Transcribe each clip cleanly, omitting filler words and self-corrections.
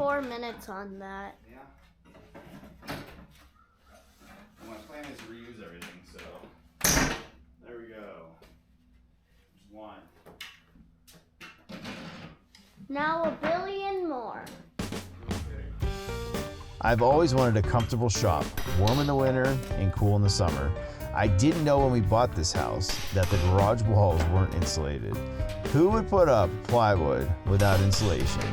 4 minutes on that. Yeah. Well, my plan is to reuse everything, so there we go. There's one. Now a billion more. I've always wanted a comfortable shop, warm in the winter and cool in the summer. I didn't know when we bought this house that the garage walls weren't insulated. Who would put up plywood without insulation?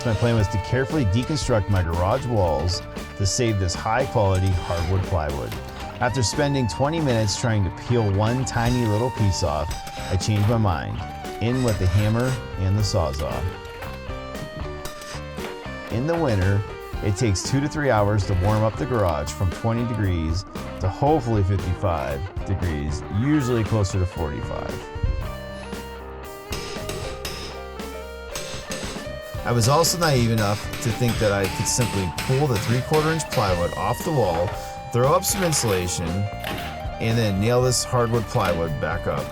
My plan was to carefully deconstruct my garage walls to save this high quality hardwood plywood. After spending 20 minutes trying to peel one tiny little piece off, I changed my mind. In with the hammer and the Sawzall. In the winter, it takes 2 to 3 hours to warm up the garage from 20 degrees to hopefully 55 degrees, usually closer to 45. I was also naive enough to think that I could simply pull the 3/4 inch plywood off the wall, throw up some insulation, and then nail this hardwood plywood back up.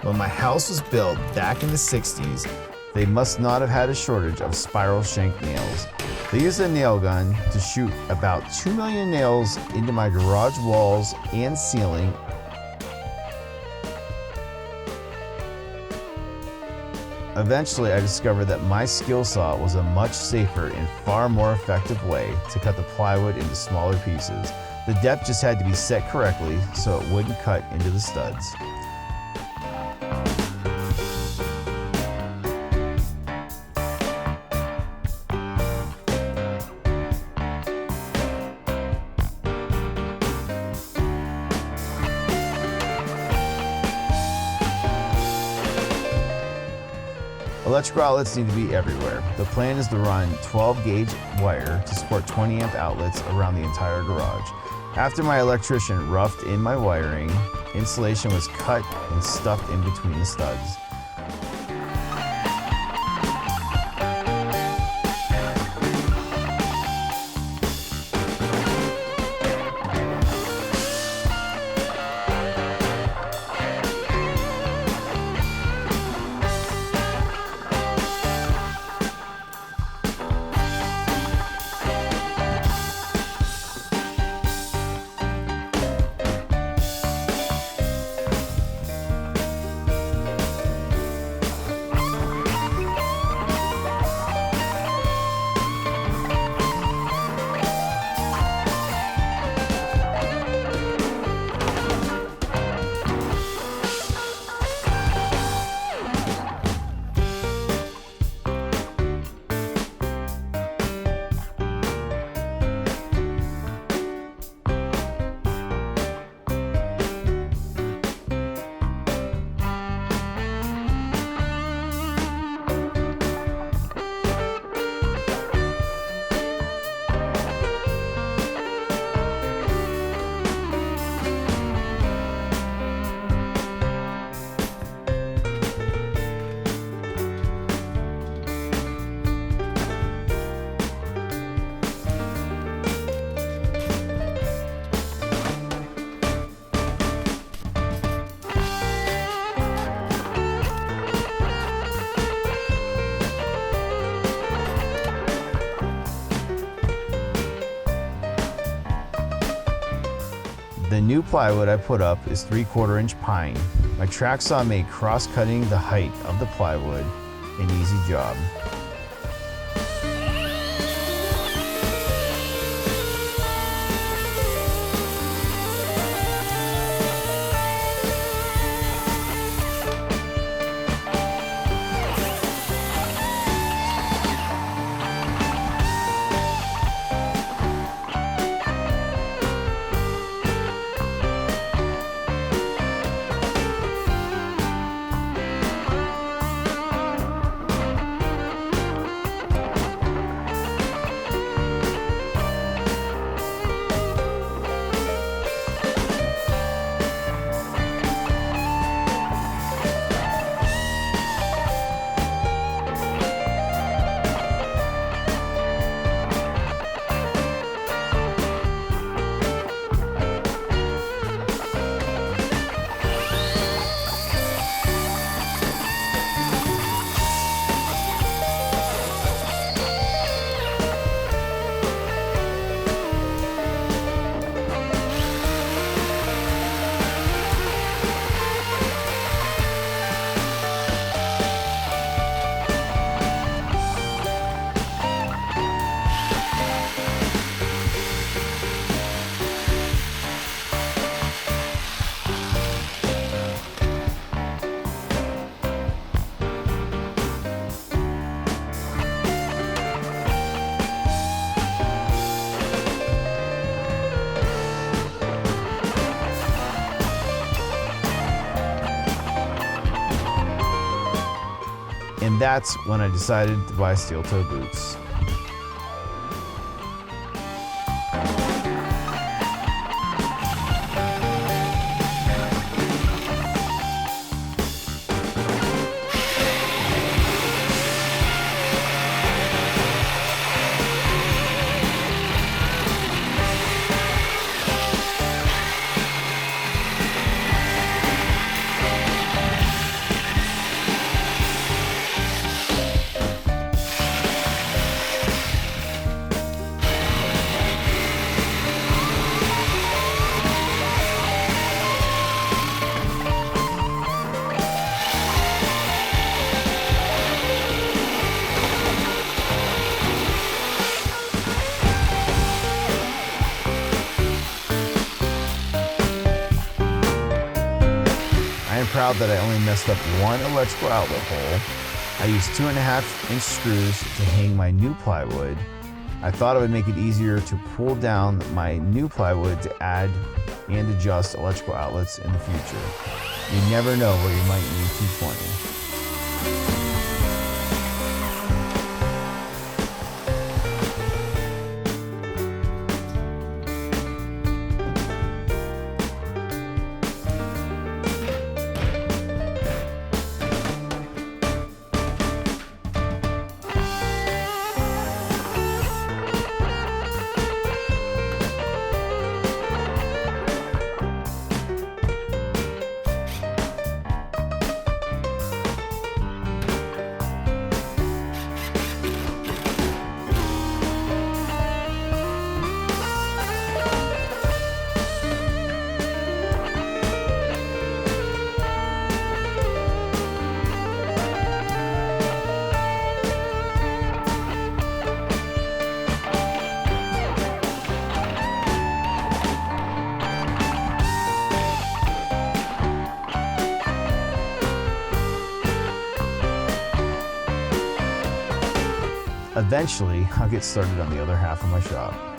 When my house was built back in the 60s, they must not have had a shortage of spiral shank nails. They used a nail gun to shoot about 2 million nails into my garage walls and ceiling. Eventually, I discovered that my skill saw was a much safer and far more effective way to cut the plywood into smaller pieces. The depth just had to be set correctly so it wouldn't cut into the studs. Electrical outlets need to be everywhere. The plan is to run 12 gauge wire to support 20 amp outlets around the entire garage. After my electrician roughed in my wiring, insulation was cut and stuffed in between the studs. The new plywood I put up is 3/4 inch pine. My track saw made cross-cutting the height of the plywood an easy job. And that's when I decided to buy steel toe boots. Proud that I only messed up one electrical outlet hole. I used 2.5-inch screws to hang my new plywood. I thought it would make it easier to pull down my new plywood to add and adjust electrical outlets in the future. You never know where you might need 220. Eventually, I'll get started on the other half of my shop.